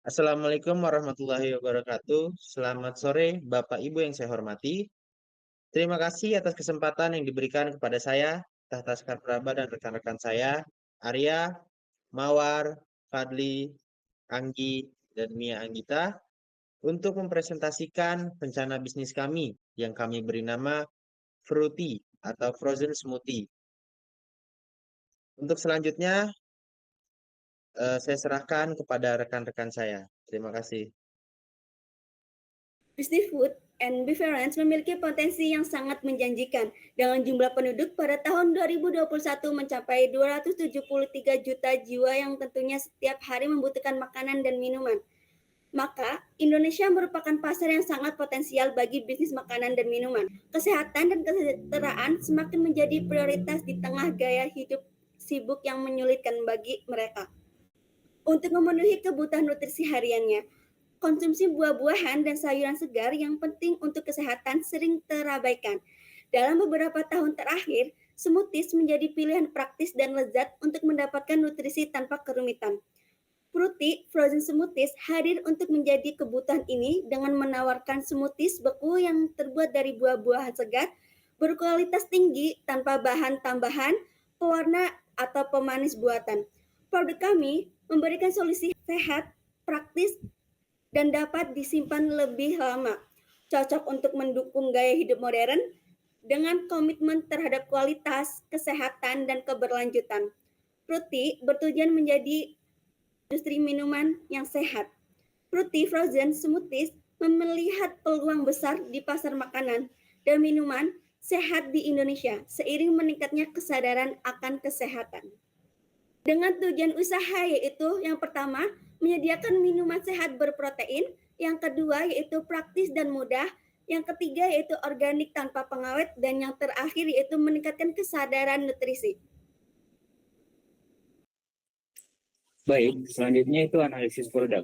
Assalamualaikum warahmatullahi wabarakatuh. Selamat sore, Bapak Ibu yang saya hormati. Terima kasih atas kesempatan yang diberikan kepada saya, Tahta Sekar Praba dan rekan-rekan saya, Arya, Mawar, Fadli, Anggi, dan Mia Anggita, untuk mempresentasikan rencana bisnis kami yang kami beri nama Fruity atau Frozen Smoothie. Untuk selanjutnya, saya serahkan kepada rekan-rekan saya. Terima kasih. Disney Food and Beverage memiliki potensi yang sangat menjanjikan dengan jumlah penduduk pada tahun 2021 mencapai 273 juta jiwa yang tentunya setiap hari membutuhkan makanan dan minuman. Maka, Indonesia merupakan pasar yang sangat potensial bagi bisnis makanan dan minuman. Kesehatan dan kesejahteraan semakin menjadi prioritas di tengah gaya hidup sibuk yang menyulitkan bagi mereka. Untuk memenuhi kebutuhan nutrisi hariannya, konsumsi buah-buahan dan sayuran segar yang penting untuk kesehatan sering terabaikan. Dalam beberapa tahun terakhir, smoothies menjadi pilihan praktis dan lezat untuk mendapatkan nutrisi tanpa kerumitan. Fruity Frozen Smoothies hadir untuk menjadi kebutuhan ini dengan menawarkan smoothies beku yang terbuat dari buah-buahan segar, berkualitas tinggi tanpa bahan tambahan, pewarna, atau pemanis buatan. Produk kami memberikan solusi sehat, praktis, dan dapat disimpan lebih lama. Cocok untuk mendukung gaya hidup modern dengan komitmen terhadap kualitas, kesehatan, dan keberlanjutan. Fruity bertujuan menjadi industri minuman yang sehat. Fruity Frozen Smoothies melihat peluang besar di pasar makanan dan minuman sehat di Indonesia seiring meningkatnya kesadaran akan kesehatan. Dengan tujuan usaha yaitu yang pertama, menyediakan minuman sehat berprotein, yang kedua yaitu praktis dan mudah, yang ketiga yaitu organik tanpa pengawet, dan yang terakhir yaitu meningkatkan kesadaran nutrisi. Baik, selanjutnya itu analisis produk.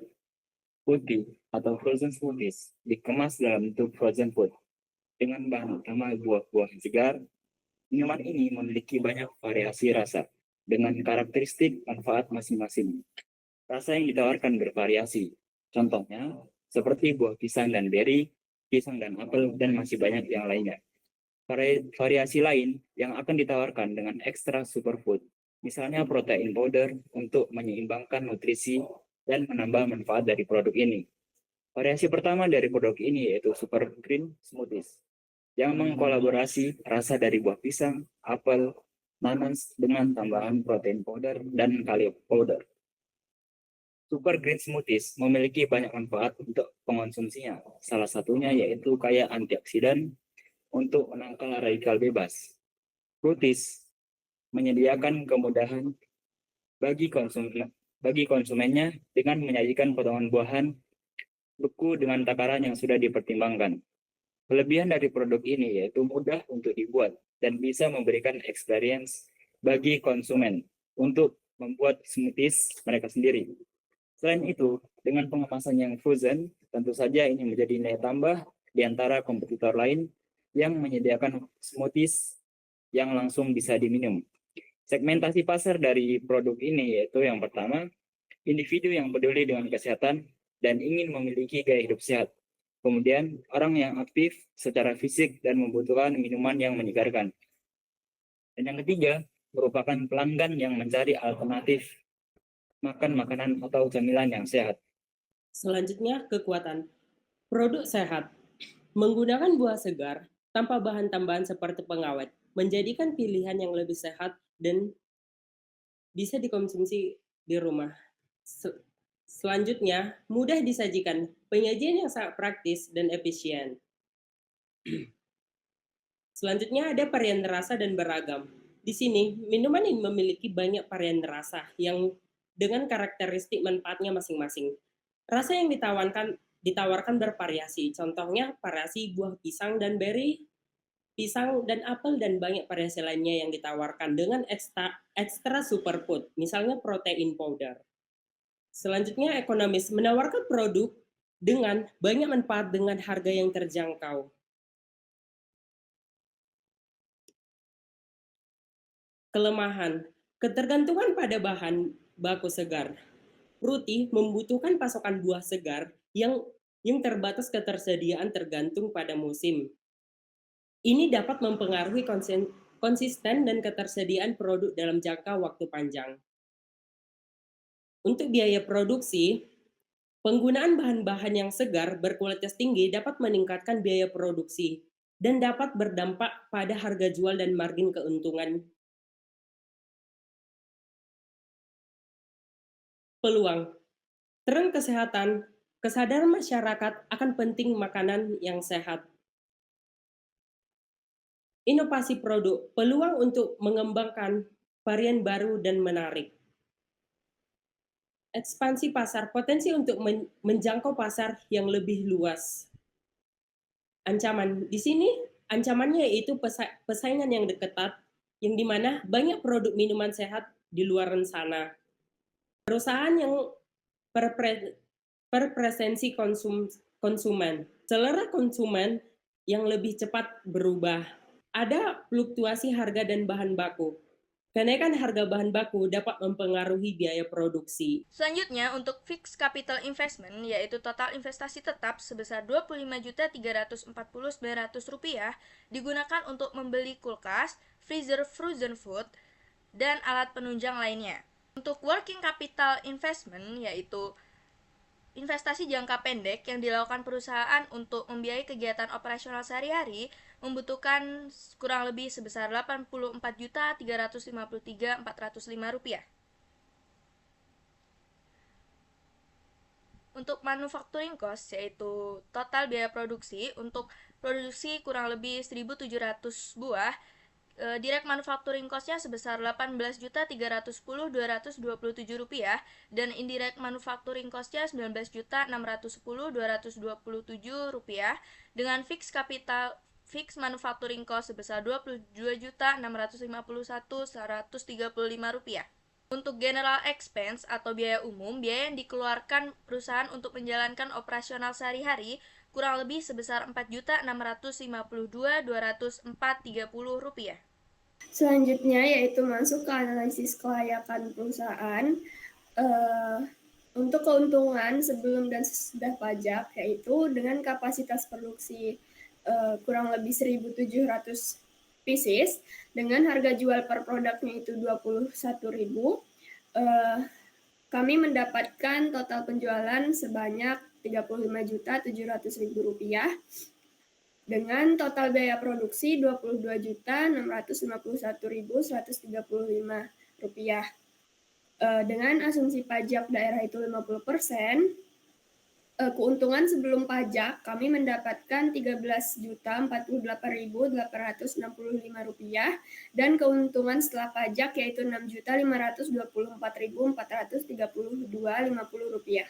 Putih atau frozen smoothies dikemas dalam bentuk frozen food dengan bahan utama buah-buah segar. Minuman ini memiliki banyak variasi rasa dengan karakteristik manfaat masing-masing. Rasa yang ditawarkan bervariasi. Contohnya, seperti buah pisang dan beri, pisang dan apel, dan masih banyak yang lainnya. Variasi lain yang akan ditawarkan dengan ekstra superfood, misalnya protein powder untuk menyeimbangkan nutrisi dan menambah manfaat dari produk ini. Variasi pertama dari produk ini yaitu Super Green Smoothies, yang mengkolaborasi rasa dari buah pisang, apel, nanas dengan tambahan protein powder dan kalium powder. Super Green Smoothies memiliki banyak manfaat untuk pengonsumsinya. Salah satunya yaitu kaya antioksidan untuk menangkal radikal bebas. Fruities menyediakan kemudahan bagi konsumennya dengan menyajikan potongan buahan beku dengan takaran yang sudah dipertimbangkan. Kelebihan dari produk ini yaitu mudah untuk dibuat dan bisa memberikan experience bagi konsumen untuk membuat smoothies mereka sendiri. Selain itu, dengan pengemasan yang frozen, tentu saja ini menjadi nilai tambah di antara kompetitor lain yang menyediakan smoothies yang langsung bisa diminum. Segmentasi pasar dari produk ini yaitu yang pertama, individu yang peduli dengan kesehatan dan ingin memiliki gaya hidup sehat. Kemudian, orang yang aktif secara fisik dan membutuhkan minuman yang menyegarkan. Dan yang ketiga, merupakan pelanggan yang mencari alternatif makan makanan atau camilan yang sehat. Selanjutnya, kekuatan. Produk sehat. Menggunakan buah segar tanpa bahan tambahan seperti pengawet menjadikan pilihan yang lebih sehat dan bisa dikonsumsi di rumah. Selanjutnya, mudah disajikan. Penyajian yang sangat praktis dan efisien. Selanjutnya ada varian rasa dan beragam. Di sini, minuman ini memiliki banyak varian rasa yang dengan karakteristik manfaatnya masing-masing. Rasa yang ditawarkan bervariasi. Contohnya variasi buah pisang dan beri, pisang dan apel, dan banyak variasi lainnya yang ditawarkan dengan ekstra superfood, misalnya protein powder. Selanjutnya ekonomis, menawarkan produk dengan banyak manfaat dengan harga yang terjangkau. Kelemahan, ketergantungan pada bahan baku segar. Ruti membutuhkan pasokan buah segar yang terbatas ketersediaan tergantung pada musim. Ini dapat mempengaruhi konsisten dan ketersediaan produk dalam jangka waktu panjang. Untuk biaya produksi, penggunaan bahan-bahan yang segar berkualitas tinggi dapat meningkatkan biaya produksi dan dapat berdampak pada harga jual dan margin keuntungan. Peluang, tren kesehatan, kesadaran masyarakat akan penting makanan yang sehat. Inovasi produk, peluang untuk mengembangkan varian baru dan menarik. Ekspansi pasar, potensi untuk menjangkau pasar yang lebih luas. Ancaman, di sini ancamannya yaitu persaingan yang ketat, yang dimana banyak produk minuman sehat di luar sana. Perusahaan yang berpresensi konsumen, selera konsumen yang lebih cepat berubah. Ada fluktuasi harga dan bahan baku. Kenaikan harga bahan baku dapat mempengaruhi biaya produksi. Selanjutnya, untuk fixed capital investment, yaitu total investasi tetap sebesar Rp25.340.900 digunakan untuk membeli kulkas, freezer frozen food, dan alat penunjang lainnya. Untuk working capital investment, yaitu investasi jangka pendek yang dilakukan perusahaan untuk membiayai kegiatan operasional sehari-hari, membutuhkan kurang lebih sebesar Rp84.353.405. Untuk manufacturing cost, yaitu total biaya produksi, untuk produksi kurang lebih 1.700 buah, direct manufacturing cost-nya sebesar Rp18.310.227 dan indirect manufacturing cost-nya Rp19.610.227 dengan fixed manufacturing cost sebesar Rp22.651.135. Untuk general expense atau biaya umum, biaya yang dikeluarkan perusahaan untuk menjalankan operasional sehari-hari kurang lebih sebesar Rp4.652.204.30. Selanjutnya yaitu masuk ke analisis kelayakan perusahaan untuk keuntungan sebelum dan sesudah pajak, yaitu dengan kapasitas produksi kurang lebih 1.700 pieces dengan harga jual per produknya itu 21.000. Kami mendapatkan total penjualan sebanyak Rp35.700.000 dengan total biaya produksi Rp22.651.135. Dengan asumsi pajak daerah itu 50%, keuntungan sebelum pajak kami mendapatkan Rp13.048.865 dan keuntungan setelah pajak yaitu Rp6.524.432.50.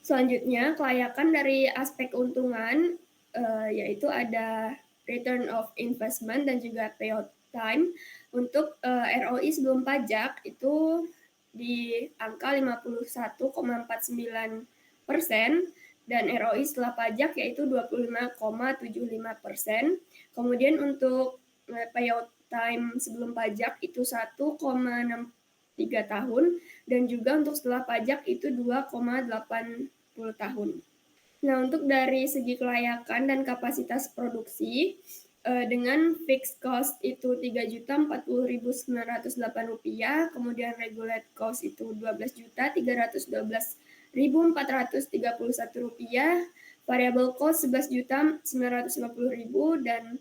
Selanjutnya, kelayakan dari aspek keuntungan yaitu ada return of investment dan juga payout time. Untuk ROI sebelum pajak itu di angka 51,49% dan ROI setelah pajak yaitu 25,75%. Kemudian untuk payout time sebelum pajak itu 1,63 tahun dan juga untuk setelah pajak itu 2,80 tahun. Nah, untuk dari segi kelayakan dan kapasitas produksi, dengan fixed cost itu Rp3.040.908, kemudian regulate cost itu Rp12.312.431, variable cost Rp11.950.000 dan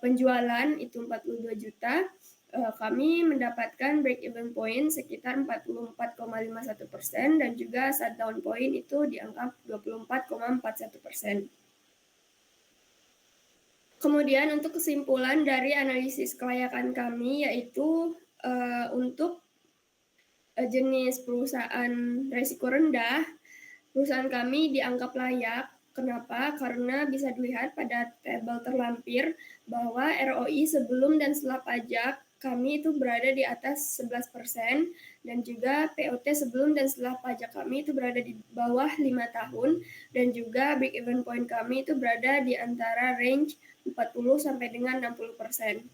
penjualan itu Rp42 juta. Kami mendapatkan break-even point sekitar 44,51% dan juga shutdown point itu di angka 24,41%. Kemudian untuk kesimpulan dari analisis kelayakan kami yaitu untuk jenis perusahaan risiko rendah, perusahaan kami dianggap layak. Kenapa? Karena bisa dilihat pada tabel terlampir bahwa ROI sebelum dan setelah pajak kami itu berada di atas 11% dan juga POT sebelum dan setelah pajak kami itu berada di bawah 5 tahun dan juga break even point kami itu berada di antara range 40 sampai dengan 60%.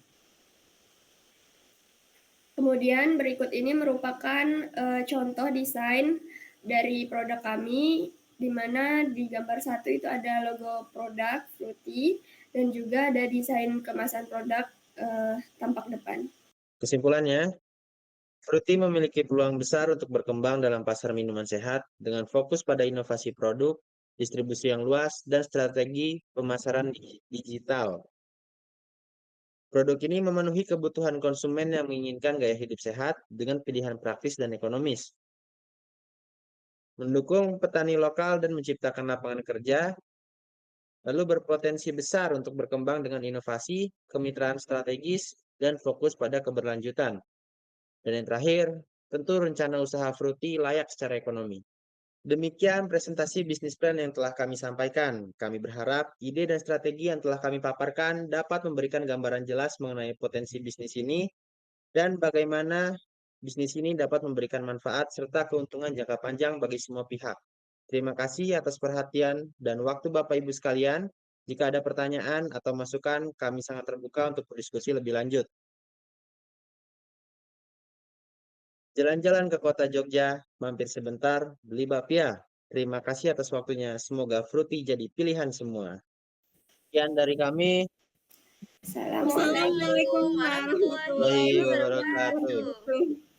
Kemudian berikut ini merupakan contoh desain dari produk kami, di mana di gambar satu itu ada logo produk Fruity dan juga ada desain kemasan produk tampak depan. Kesimpulannya, Fruity memiliki peluang besar untuk berkembang dalam pasar minuman sehat dengan fokus pada inovasi produk, distribusi yang luas, dan strategi pemasaran digital. Produk ini memenuhi kebutuhan konsumen yang menginginkan gaya hidup sehat dengan pilihan praktis dan ekonomis. Mendukung petani lokal dan menciptakan lapangan kerja, lalu berpotensi besar untuk berkembang dengan inovasi, kemitraan strategis, dan fokus pada keberlanjutan. Dan yang terakhir, tentu rencana usaha Fruity layak secara ekonomi. Demikian presentasi bisnis plan yang telah kami sampaikan. Kami berharap ide dan strategi yang telah kami paparkan dapat memberikan gambaran jelas mengenai potensi bisnis ini dan bagaimana bisnis ini dapat memberikan manfaat serta keuntungan jangka panjang bagi semua pihak. Terima kasih atas perhatian dan waktu Bapak Ibu sekalian. Jika ada pertanyaan atau masukan, kami sangat terbuka untuk berdiskusi lebih lanjut. Jalan-jalan ke kota Jogja, mampir sebentar, beli bapia. Terima kasih atas waktunya. Semoga Fruity jadi pilihan semua. Sekian dari kami. Assalamualaikum warahmatullahi wabarakatuh. wabarakatuh.